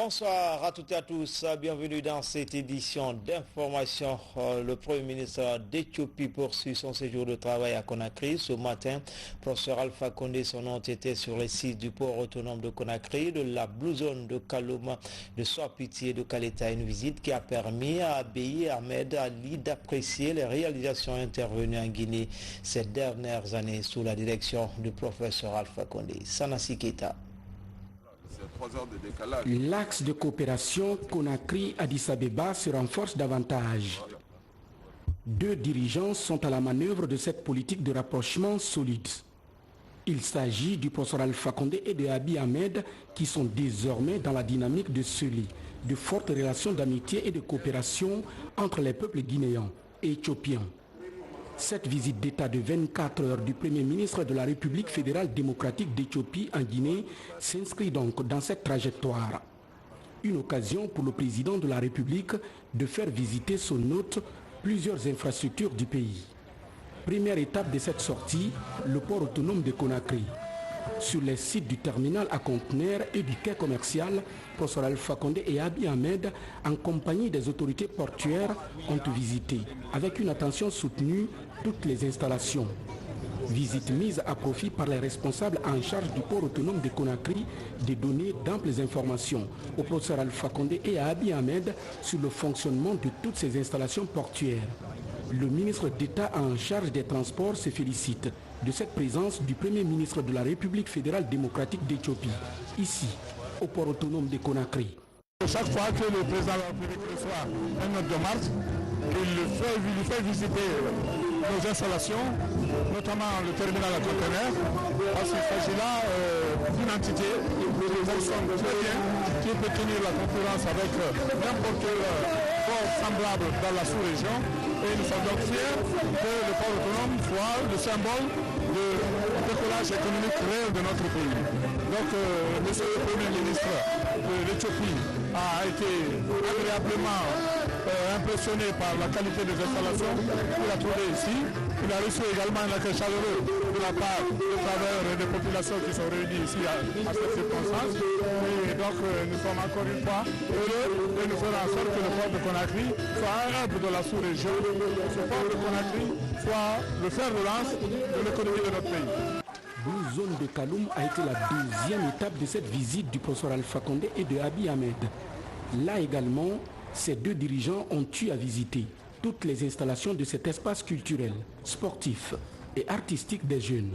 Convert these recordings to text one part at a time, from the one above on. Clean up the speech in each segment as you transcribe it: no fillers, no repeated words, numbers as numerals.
Bonsoir à toutes et à tous, bienvenue dans cette édition d'information. Le Premier ministre d'Éthiopie poursuit son séjour de travail à Conakry. Ce matin, professeur Alpha Condé, son nom était sur les sites du port autonome de Conakry, de la Blue Zone de Kaloum, de Soapiti et de Kaleta. Une visite qui a permis à Abiy Ahmed Ali d'apprécier les réalisations intervenues en Guinée ces dernières années sous la direction du professeur Alpha Condé. Sanassi Keita. L'axe de coopération Conakry-Addis Abeba se renforce davantage. Deux dirigeants sont à la manœuvre de cette politique de rapprochement solide. Il s'agit du professeur Alpha Condé et de Abiy Ahmed qui sont désormais dans la dynamique de sceller de fortes relations d'amitié et de coopération entre les peuples guinéens et éthiopiens. Cette visite d'État de 24 heures du Premier ministre de la République fédérale démocratique d'Éthiopie en Guinée s'inscrit donc dans cette trajectoire. Une occasion pour le président de la République de faire visiter son hôte plusieurs infrastructures du pays. Première étape de cette sortie, le port autonome de Conakry. Sur les sites du terminal à conteneurs et du quai commercial, professeur Alpha Condé et Abiy Ahmed, en compagnie des autorités portuaires, ont visité, avec une attention soutenue, toutes les installations. Visite mise à profit par les responsables en charge du port autonome de Conakry de donner d'amples informations au professeur Alpha Condé et à Abiy Ahmed sur le fonctionnement de toutes ces installations portuaires. Le ministre d'État en charge des transports se félicite de cette présence du Premier ministre de la République fédérale démocratique d'Éthiopie, ici, au port autonome de Conakry. Chaque fois que le président de la République reçoit un hôte de marque, il lui fait visiter nos installations, notamment le terminal à conteneurs, parce qu'il s'agit là d'une entité qui fonctionne très bien, qui peut tenir la concurrence avec n'importe quel port semblable dans la sous-région. Et nous sommes donc fiers que le port autonome soit le symbole du décollage économique réel de notre pays. Donc, monsieur le Premier ministre de l'Éthiopie a été agréablement impressionné par la qualité des installations qu'il a trouvées ici. Il a reçu également un accueil chaleureux de la part des travailleurs et des populations qui sont réunies ici à cette circonstance. Et donc nous sommes encore une fois heureux et nous ferons en sorte que le port de Conakry soit un hub de la sous-région, que ce port de Conakry soit le fer de lance de l'économie de notre pays. Blue Zone de Kaloum a été la deuxième étape de cette visite du professeur Alpha Condé et de Abiy Ahmed. Là également, ces deux dirigeants ont eu à visiter toutes les installations de cet espace culturel, sportif et artistique des jeunes.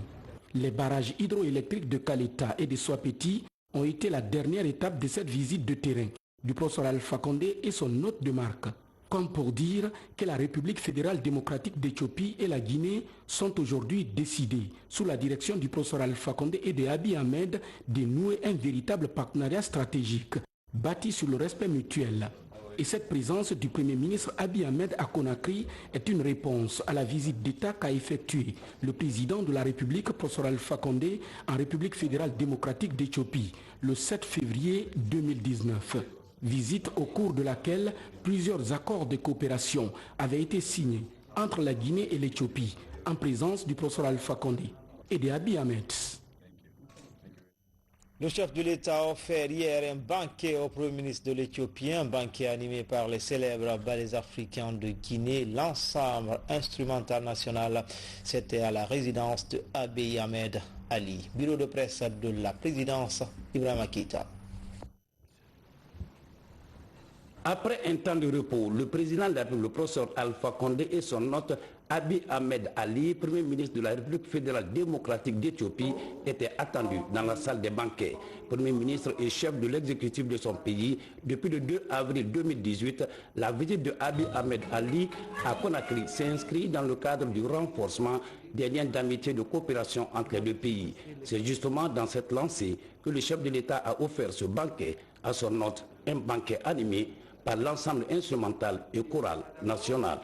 Les barrages hydroélectriques de Kaleta et de Soapiti ont été la dernière étape de cette visite de terrain du professeur Alpha Condé et son hôte de marque. Comme pour dire que la République fédérale démocratique d'Éthiopie et la Guinée sont aujourd'hui décidées, sous la direction du professeur Alpha Condé et de Abiy Ahmed, de nouer un véritable partenariat stratégique, bâti sur le respect mutuel. Et cette présence du Premier ministre Abiy Ahmed à Conakry est une réponse à la visite d'État qu'a effectuée le président de la République, professeur Alpha Condé, en République fédérale démocratique d'Éthiopie, le 7 février 2019. Visite au cours de laquelle plusieurs accords de coopération avaient été signés entre la Guinée et l'Éthiopie, en présence du professeur Alpha Condé et de Abiy Ahmed. Le chef de l'État a offert hier un banquet au Premier ministre de l'Éthiopie, un banquet animé par les célèbres ballets africains de Guinée, l'ensemble instrumental national. C'était à la résidence de Abiy Ahmed Ali. Bureau de presse de la présidence, Ibrahima Keita. Après un temps de repos, le président de la République, le professeur Alpha Condé et son hôte Abiy Ahmed Ali, Premier ministre de la République fédérale démocratique d'Éthiopie, étaient attendus dans la salle des banquets. Premier ministre et chef de l'exécutif de son pays, depuis le 2 avril 2018, la visite de Abiy Ahmed Ali à Conakry s'inscrit dans le cadre du renforcement des liens d'amitié et de coopération entre les deux pays. C'est justement dans cette lancée que le chef de l'État a offert ce banquet à son hôte, un banquet animé par l'ensemble instrumental et choral national.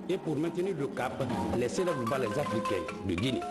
Et pour maintenir le cap, les célèbres ballets africains de Guinée.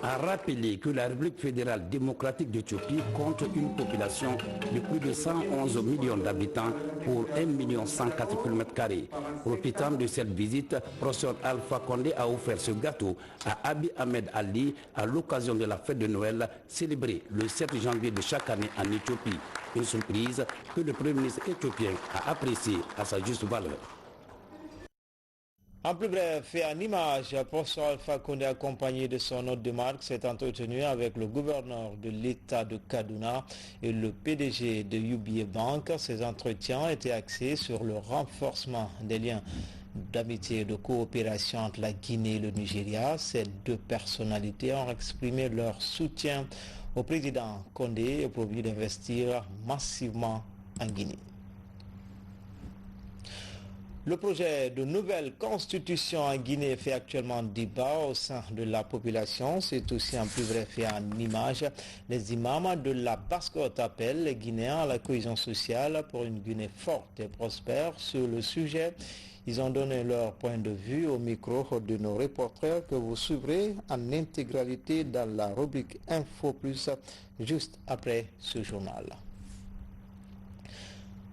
A rappelé que la République fédérale démocratique d'Éthiopie compte une population de plus de 111 millions d'habitants pour 1 104 km². Profitant de cette visite, professeur Alpha Condé a offert ce gâteau à Abiy Ahmed Ali à l'occasion de la fête de Noël célébrée le 7 janvier de chaque année en Éthiopie. Une surprise que le Premier ministre éthiopien a appréciée à sa juste valeur. En plus bref, et en image, professeur Alpha Condé, accompagné de son hôte de marque, s'est entretenu avec le gouverneur de l'État de Kaduna et le PDG de UBA Bank. Ces entretiens étaient axés sur le renforcement des liens d'amitié et de coopération entre la Guinée et le Nigeria. Ces deux personnalités ont exprimé leur soutien au président Condé et promis d'investir massivement en Guinée. Le projet de nouvelle constitution en Guinée fait actuellement débat au sein de la population. C'est aussi en plus bref et en image. Les imams de la Basse-Côte appellent les Guinéens à la cohésion sociale pour une Guinée forte et prospère. Sur le sujet, ils ont donné leur point de vue au micro de nos reporters que vous suivrez en intégralité dans la rubrique Info Plus juste après ce journal.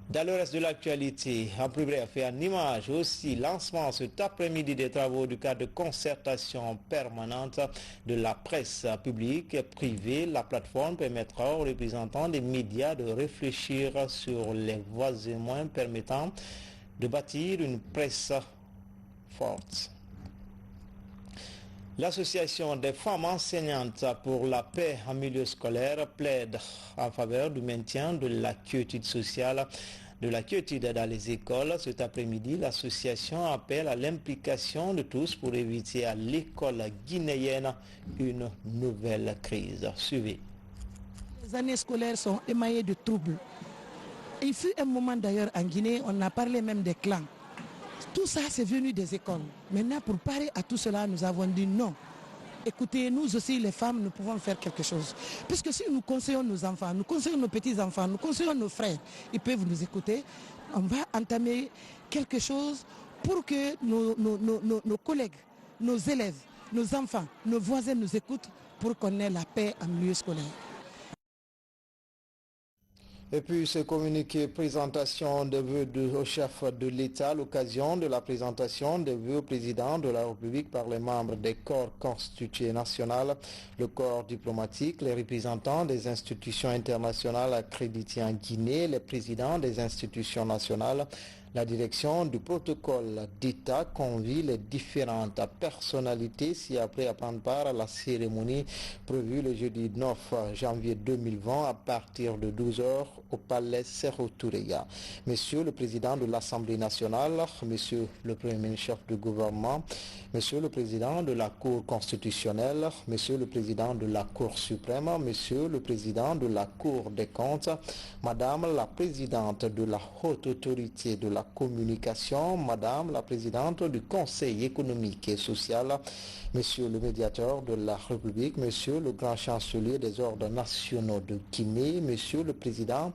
Dans le reste de l'actualité, en plus bref et en image aussi, lancement cet après-midi des travaux du cadre de concertation permanente de la presse publique et privée. La plateforme permettra aux représentants des médias de réfléchir sur les voies et moyens permettant de bâtir une presse forte. L'Association des femmes enseignantes pour la paix en milieu scolaire plaide en faveur du maintien de la quiétude sociale, de la quiétude dans les écoles. Cet après-midi, l'association appelle à l'implication de tous pour éviter à l'école guinéenne une nouvelle crise. Suivez. Les années scolaires sont émaillées de troubles. Il fut un moment d'ailleurs en Guinée, on a parlé même des clans. Tout ça, c'est venu des écoles. Maintenant, pour parer à tout cela, nous avons dit non. Écoutez, nous aussi, les femmes, nous pouvons faire quelque chose. Puisque si nous conseillons nos enfants, nous conseillons nos petits-enfants, nous conseillons nos frères, ils peuvent nous écouter, on va entamer quelque chose pour que nos collègues, nos élèves, nos enfants, nos voisins nous écoutent pour qu'on ait la paix en milieu scolaire. Et puis ce communiqué présentation de vœux au chef de l'État à l'occasion de la présentation des vœux au président de la République par les membres des corps constitués nationaux, le corps diplomatique, les représentants des institutions internationales accréditées en Guinée, les présidents des institutions nationales. La direction du protocole d'État convie les différentes personnalités ci-après à prendre part à la cérémonie prévue le jeudi 9 janvier 2020 à partir de 12 h au palais Sékou Touréga. Monsieur le Président de l'Assemblée nationale, Monsieur le Premier ministre chef du gouvernement, Monsieur le Président de la Cour constitutionnelle, Monsieur le Président de la Cour suprême, Monsieur le Président de la Cour des comptes, Madame la Présidente de la Haute Autorité de la Communication, Madame la Présidente du Conseil économique et social, Monsieur le Médiateur de la République, Monsieur le Grand Chancelier des Ordres nationaux de Guinée, Monsieur le Président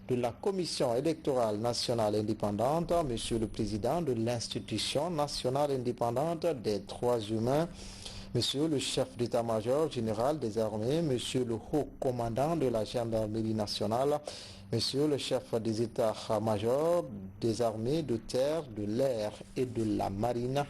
de la Commission électorale nationale indépendante, Monsieur le Président de l'Institution nationale indépendante des droits humains, Monsieur le chef d'état-major général des armées, Monsieur le haut commandant de la gendarmerie nationale, Monsieur le chef des états-majors des armées de terre, de l'air et de la marine,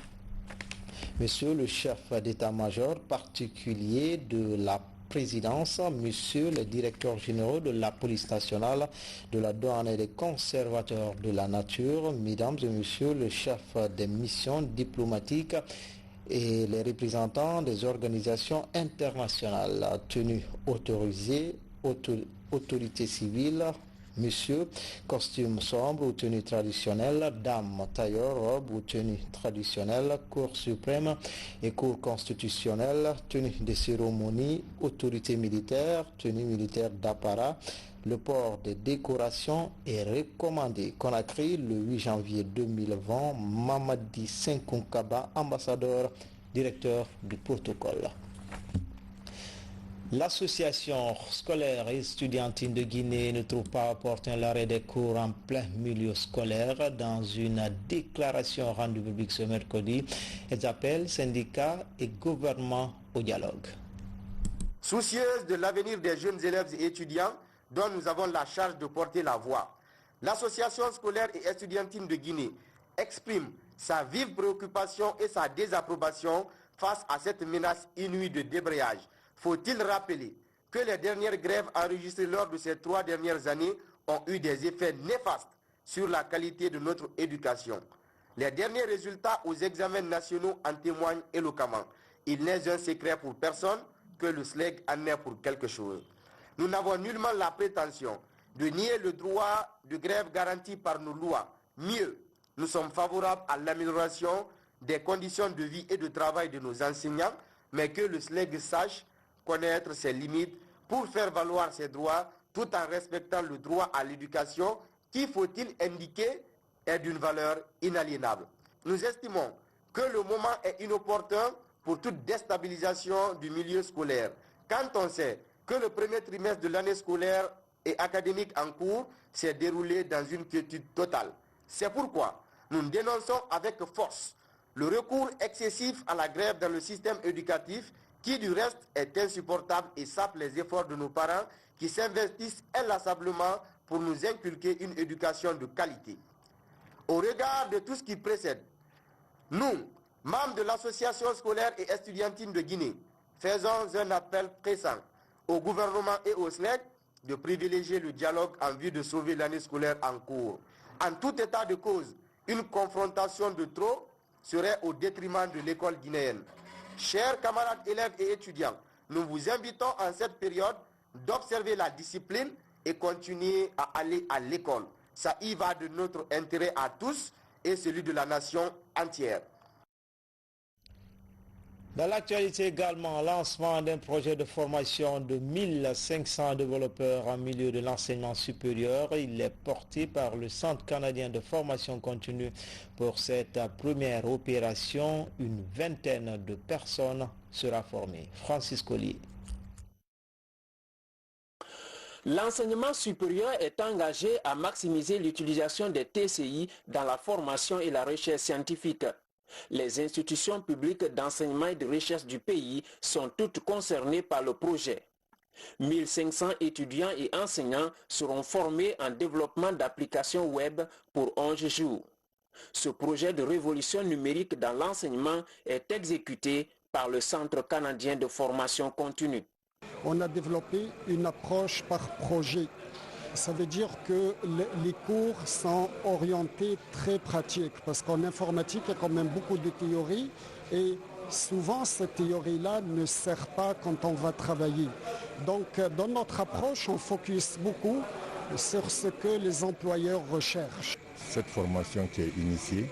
Monsieur le chef d'état-major particulier de la présidence, Monsieur le directeur général de la police nationale, de la douane et des conservateurs de la nature, Mesdames et Messieurs le chef des missions diplomatiques et les représentants des organisations internationales, tenues autorisées, autorités civiles, Monsieur, costume sombre ou tenue traditionnelle, dame, tailleur, robe ou tenue traditionnelle, Cour suprême et Cour constitutionnelle, tenue de cérémonie, autorité militaire, tenue militaire d'apparat, le port des décorations est recommandé. Conakry, le 8 janvier 2020, Mamadi Senkunkaba, ambassadeur, directeur du protocole. L'association scolaire et estudiantine de Guinée ne trouve pas opportun l'arrêt des cours en plein milieu scolaire. Dans une déclaration rendue publique ce mercredi, elles appellent syndicats et gouvernement au dialogue. Soucieuse de l'avenir des jeunes élèves et étudiants dont nous avons la charge de porter la voix, l'association scolaire et estudiantine de Guinée exprime sa vive préoccupation et sa désapprobation face à cette menace inouïe de débrayage. Faut-il rappeler que les dernières grèves enregistrées lors de ces 3 dernières années ont eu des effets néfastes sur la qualité de notre éducation. Les derniers résultats aux examens nationaux en témoignent éloquemment. Il n'est un secret pour personne que le SLEG en est pour quelque chose. Nous n'avons nullement la prétention de nier le droit de grève garanti par nos lois. Mieux, nous sommes favorables à l'amélioration des conditions de vie et de travail de nos enseignants, mais que le SLEG sache connaître ses limites pour faire valoir ses droits tout en respectant le droit à l'éducation qui, faut-il indiquer, est d'une valeur inaliénable. Nous estimons que le moment est inopportun pour toute déstabilisation du milieu scolaire. Quand on sait que le premier trimestre de l'année scolaire et académique en cours s'est déroulé dans une quiétude totale. C'est pourquoi nous dénonçons avec force le recours excessif à la grève dans le système éducatif qui du reste est insupportable et sape les efforts de nos parents qui s'investissent inlassablement pour nous inculquer une éducation de qualité. Au regard de tout ce qui précède, nous, membres de l'association scolaire et estudiantine de Guinée, faisons un appel pressant au gouvernement et au SLEG de privilégier le dialogue en vue de sauver l'année scolaire en cours. En tout état de cause, une confrontation de trop serait au détriment de l'école guinéenne. Chers camarades élèves et étudiants, nous vous invitons en cette période d'observer la discipline et continuer à aller à l'école. Ça y va de notre intérêt à tous et celui de la nation entière. Dans l'actualité également, lancement d'un projet de formation de 1500 développeurs en milieu de l'enseignement supérieur. Il est porté par le Centre canadien de formation continue. Pour cette première opération, une vingtaine de personnes sera formée. Francis Collier. L'enseignement supérieur est engagé à maximiser l'utilisation des TCI dans la formation et la recherche scientifique. Les institutions publiques d'enseignement et de recherche du pays sont toutes concernées par le projet. 1500 étudiants et enseignants seront formés en développement d'applications web pour 11 jours. Ce projet de révolution numérique dans l'enseignement est exécuté par le Centre canadien de formation continue. On a développé une approche par projet. Ça veut dire que les cours sont orientés très pratiques parce qu'en informatique, il y a quand même beaucoup de théories et souvent cette théorie-là ne sert pas quand on va travailler. Donc dans notre approche, on focus beaucoup sur ce que les employeurs recherchent. Cette formation qui est initiée,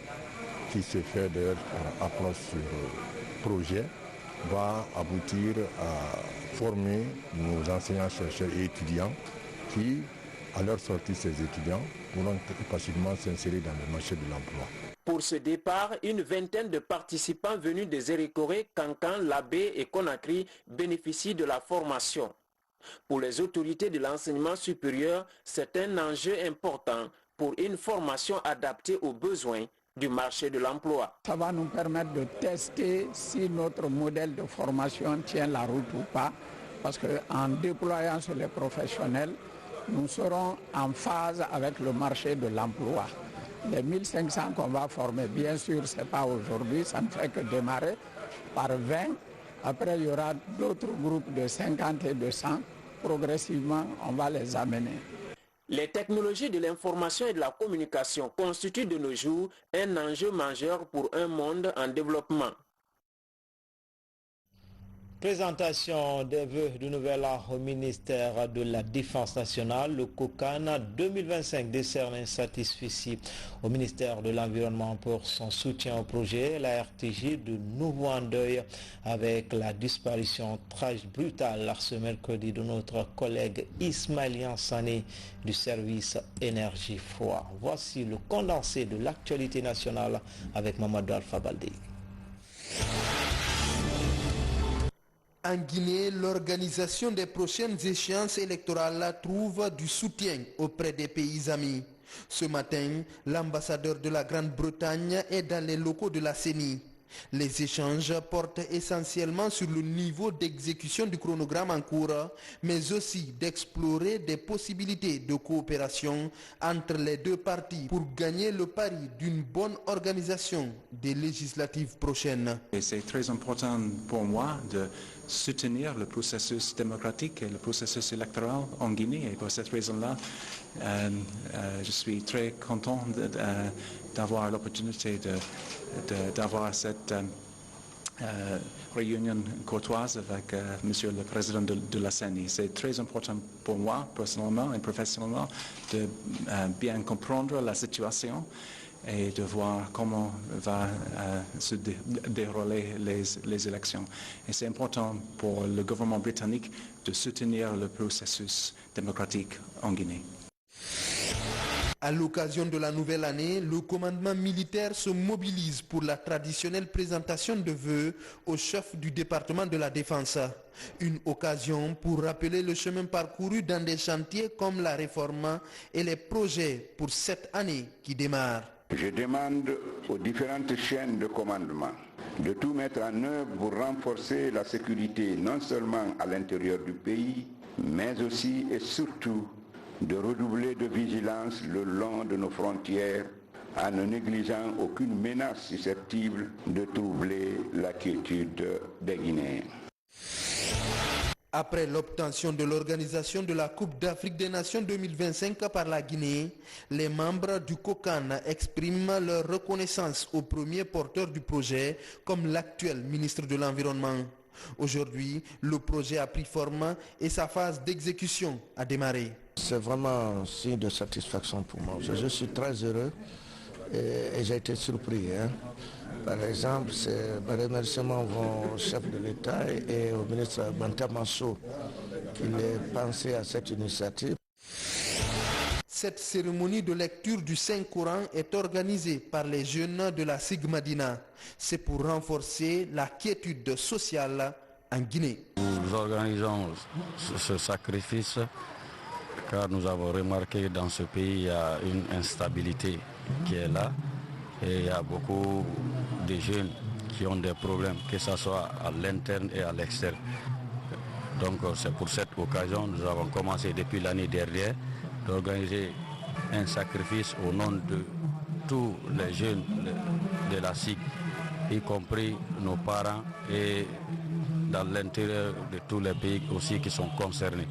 qui se fait d'ailleurs en approche sur projet, va aboutir à former nos enseignants, chercheurs et étudiants qui, à leur sortie, ces étudiants pourront facilement s'insérer dans le marché de l'emploi. Pour ce départ, une vingtaine de participants venus des Érécoré, Cancan, Labé et Conakry bénéficient de la formation. Pour les autorités de l'enseignement supérieur, c'est un enjeu important pour une formation adaptée aux besoins du marché de l'emploi. Ça va nous permettre de tester si notre modèle de formation tient la route ou pas, parce qu'en déployant sur les professionnels, nous serons en phase avec le marché de l'emploi. Les 1500 qu'on va former, bien sûr, ce n'est pas aujourd'hui, ça ne fait que démarrer par 20. Après, il y aura d'autres groupes de 50 et de 100. Progressivement, on va les amener. Les technologies de l'information et de la communication constituent de nos jours un enjeu majeur pour un monde en développement. Présentation des vœux du nouvel an au ministère de la Défense nationale. Le COCAN 2025 décerne un satisfecit au ministère de l'Environnement pour son soutien au projet. La RTG de nouveau en deuil avec la disparition tragique brutale ce mercredi de notre collègue Ismaël Sané du service énergie froid. Voici le condensé de l'actualité nationale avec Mamadou Alpha Baldé. En Guinée, l'organisation des prochaines échéances électorales trouve du soutien auprès des pays amis. Ce matin, l'ambassadeur de la Grande-Bretagne est dans les locaux de la CENI. Les échanges portent essentiellement sur le niveau d'exécution du chronogramme en cours, mais aussi d'explorer des possibilités de coopération entre les deux parties pour gagner le pari d'une bonne organisation des législatives prochaines. C'est très important pour moi de soutenir le processus démocratique et le processus électoral en Guinée. Et pour cette raison-là, je suis très content d'avoir l'opportunité d'avoir cette réunion courtoise avec Monsieur le Président de la CENI. C'est très important pour moi, personnellement et professionnellement, de bien comprendre la situation et de voir comment va se dérouler les élections. Et c'est important pour le gouvernement britannique de soutenir le processus démocratique en Guinée. À l'occasion de la nouvelle année, le commandement militaire se mobilise pour la traditionnelle présentation de vœux au chef du département de la Défense. Une occasion pour rappeler le chemin parcouru dans des chantiers comme la réforme et les projets pour cette année qui démarre. Je demande aux différentes chaînes de commandement de tout mettre en œuvre pour renforcer la sécurité non seulement à l'intérieur du pays, mais aussi et surtout de redoubler de vigilance le long de nos frontières en ne négligeant aucune menace susceptible de troubler la quiétude des Guinéens. Après l'obtention de l'organisation de la Coupe d'Afrique des Nations 2025 par la Guinée, les membres du COCAN expriment leur reconnaissance au premier porteur du projet comme l'actuel ministre de l'Environnement. Aujourd'hui, le projet a pris forme et sa phase d'exécution a démarré. C'est vraiment un signe de satisfaction pour moi. Je suis très heureux et j'ai été surpris. Par exemple, mes remerciements vont au chef de l'État et au ministre Banta Masso qui ait pensé à cette initiative. Cette cérémonie de lecture du Saint-Coran est organisée par les jeunes de la Sigmadina. C'est pour renforcer la quiétude sociale en Guinée. Nous organisons ce sacrifice car nous avons remarqué que dans ce pays il y a une instabilité qui est là et il y a beaucoup de jeunes qui ont des problèmes, que ce soit à l'interne et à l'externe. Donc c'est pour cette occasion que nous avons commencé depuis l'année dernière d'organiser un sacrifice au nom de tous les jeunes de la SIG, y compris nos parents et dans l'intérieur de tous les pays aussi qui sont concernés.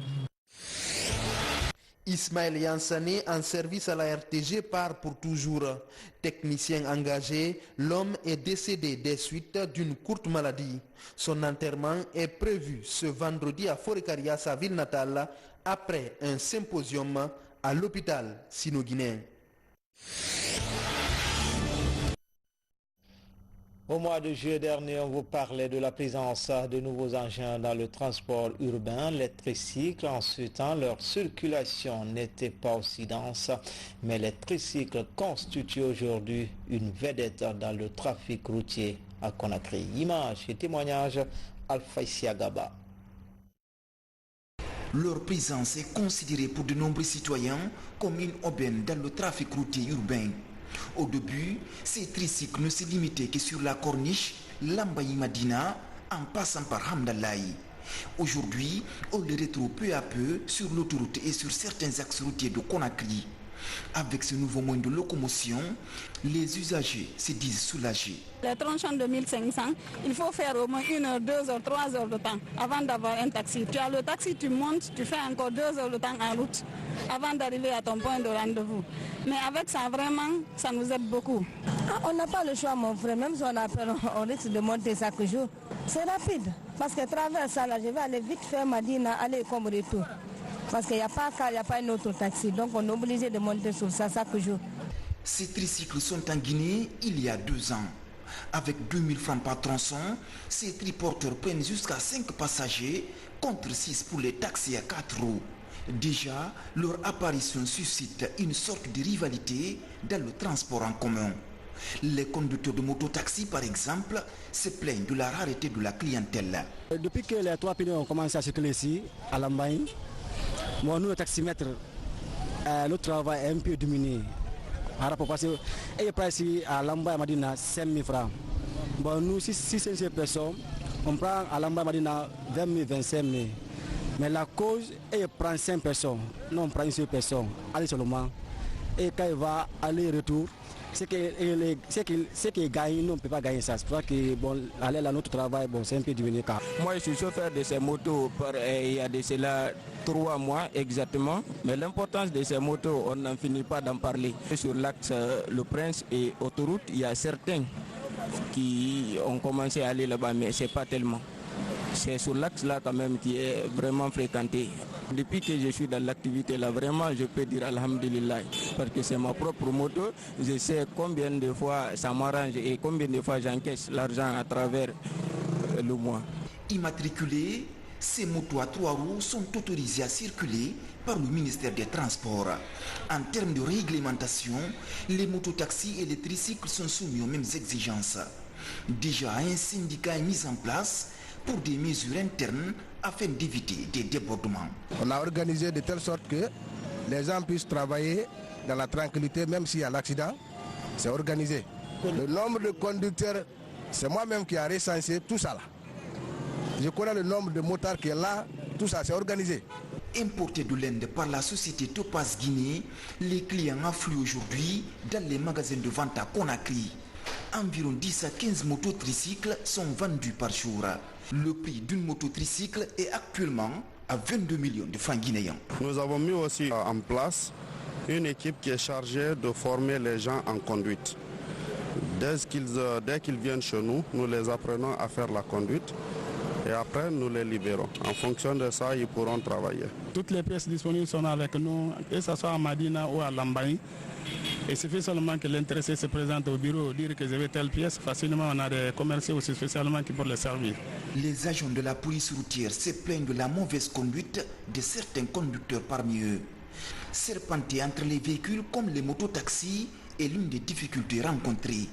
Ismaël Yansane, en service à la RTG, part pour toujours. Technicien engagé, l'homme est décédé des suites d'une courte maladie. Son enterrement est prévu ce vendredi à Forêt-Karia, sa ville natale, après un symposium à l'hôpital sino-guinéen. Au mois de juillet dernier, on vous parlait de la présence de nouveaux engins dans le transport urbain, les tricycles. En ce temps, leur circulation n'était pas aussi dense, mais les tricycles constituent aujourd'hui une vedette dans le trafic routier à Conakry. Images et témoignages, Alpha Isiagaba. Leur présence est considérée pour de nombreux citoyens comme une aubaine dans le trafic routier urbain. Au début, ces tricycles ne se limitaient que sur la corniche Lambaye Madina en passant par Hamdallahi. Aujourd'hui, on les retrouve peu à peu sur l'autoroute et sur certains axes routiers de Conakry. Avec ce nouveau moyen de locomotion, les usagers se disent soulagés. Les tronçons de 1500, il faut faire au moins 1 heure, 2 heures, 3 heures de temps avant d'avoir un taxi. Tu as le taxi, tu montes, tu fais encore 2 heures de temps en route avant d'arriver à ton point de rendez-vous. Mais avec ça, vraiment, ça nous aide beaucoup. On n'a pas le choix, mon frère. Même si on appelle, on risque de monter chaque jour. C'est rapide. Parce que à travers ça, là, je vais aller vite faire Madina, aller comme retour. Parce qu'il n'y a pas car il n'y a pas un autre taxi. Donc on est obligé de monter sur ça chaque jour. Ces tricycles sont en Guinée il y a 2 ans. Avec 2000 francs par tronçon, ces triporteurs prennent jusqu'à 5 passagers contre 6 pour les taxis à 4 roues. Déjà, leur apparition suscite une sorte de rivalité dans le transport en commun. Les conducteurs de mototaxi, par exemple, se plaignent de la rareté de la clientèle. Depuis que les 3 pneus ont commencé à circuler ici, à Lambaye, nous, le taximètre, notre travail est un peu diminué. Parce que le prix ici à Lambaye Madina, 5 000 francs. Bon, nous, si c'est 5 personnes, on prend à Lambaye Madina 20 000, 25 000. Mais la cause, elle prend 5 personnes. Nous, on prend une seule personne, aller seulement. Et quand il va aller-retour, c'est qu'il gagne, nous on ne peut pas gagner ça. C'est pour ça que bon, aller à notre travail, bon, c'est un peu diminué. Moi je suis chauffeur de ces motos il y a de cela 3 mois exactement. Mais l'importance de ces motos, on n'en finit pas d'en parler. Sur l'axe Le Prince et autoroute, il y a certains qui ont commencé à aller là-bas, mais ce n'est pas tellement. C'est sur l'axe là quand même qui est vraiment fréquenté. Depuis que je suis dans l'activité là, vraiment je peux dire alhamdulillah, parce que c'est ma propre moto, je sais combien de fois ça m'arrange et combien de fois j'encaisse l'argent à travers le mois. Immatriculés, ces motos à 3 roues sont autorisées à circuler par le ministère des Transports. En termes de réglementation, les mototaxis et les tricycles sont soumis aux mêmes exigences. Déjà, un syndicat est mis en place pour des mesures internes afin d'éviter des débordements. On a organisé de telle sorte que les gens puissent travailler dans la tranquillité, même s'il y a l'accident, c'est organisé. Le nombre de conducteurs, c'est moi-même qui ai recensé tout ça là. Je connais le nombre de motards qui est là, tout ça, c'est organisé. Importés de l'Inde par la société Topaz Guinée, les clients affluent aujourd'hui dans les magasins de vente à Conakry. Environ 10 à 15 mototricycles sont vendus par jour. Le prix d'une mototricycle est actuellement à 22 millions de francs guinéens. Nous avons mis aussi en place une équipe qui est chargée de former les gens en conduite. Dès qu'ils viennent chez nous, nous les apprenons à faire la conduite et après nous les libérons. En fonction de ça, ils pourront travailler. Toutes les pièces disponibles sont avec nous, que ce soit à Madina ou à Lambaye. Il suffit seulement que l'intéressé se présente au bureau, dire que je veux telle pièce, facilement on a des commerciaux aussi spécialement qui pour le servir. Les agents de la police routière se plaignent de la mauvaise conduite de certains conducteurs parmi eux. Serpenter entre les véhicules comme les mototaxis est l'une des difficultés rencontrées.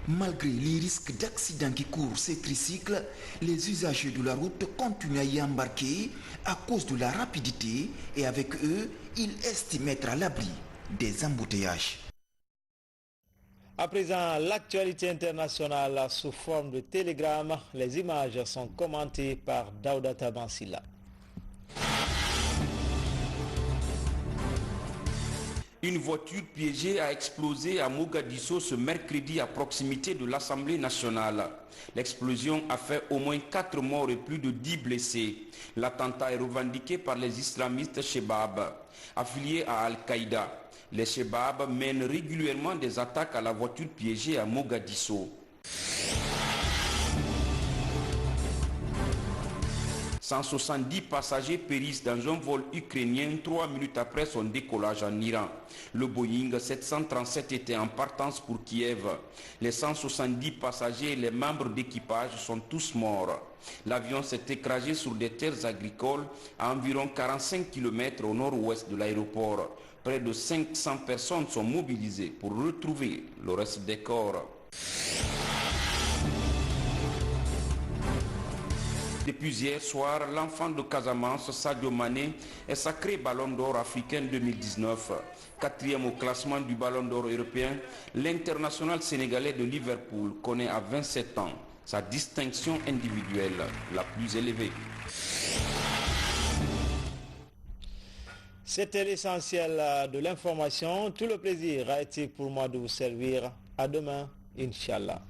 Malgré les risques d'accidents qui courent ces tricycles, les usagers de la route continuent à y embarquer à cause de la rapidité et avec eux, ils estiment être à l'abri des embouteillages. À présent, l'actualité internationale sous forme de télégramme. Les images sont commentées par Daouda Tabansila. Une voiture piégée a explosé à Mogadiscio ce mercredi à proximité de l'Assemblée nationale. L'explosion a fait au moins 4 morts et plus de 10 blessés. L'attentat est revendiqué par les islamistes Chebab, affiliés à Al-Qaïda. Les Chebab mènent régulièrement des attaques à la voiture piégée à Mogadiscio. 170 passagers périssent dans un vol ukrainien 3 minutes après son décollage en Iran. Le Boeing 737 était en partance pour Kiev. Les 170 passagers et les membres d'équipage sont tous morts. L'avion s'est écrasé sur des terres agricoles à environ 45 km au nord-ouest de l'aéroport. Près de 500 personnes sont mobilisées pour retrouver le reste des corps. Depuis hier soir, l'enfant de Casamance, Sadio Mané, est sacré Ballon d'Or africain 2019. 4e au classement du Ballon d'Or européen, l'international sénégalais de Liverpool connaît à 27 ans sa distinction individuelle la plus élevée. C'était l'essentiel de l'information. Tout le plaisir a été pour moi de vous servir. À demain, Inch'Allah.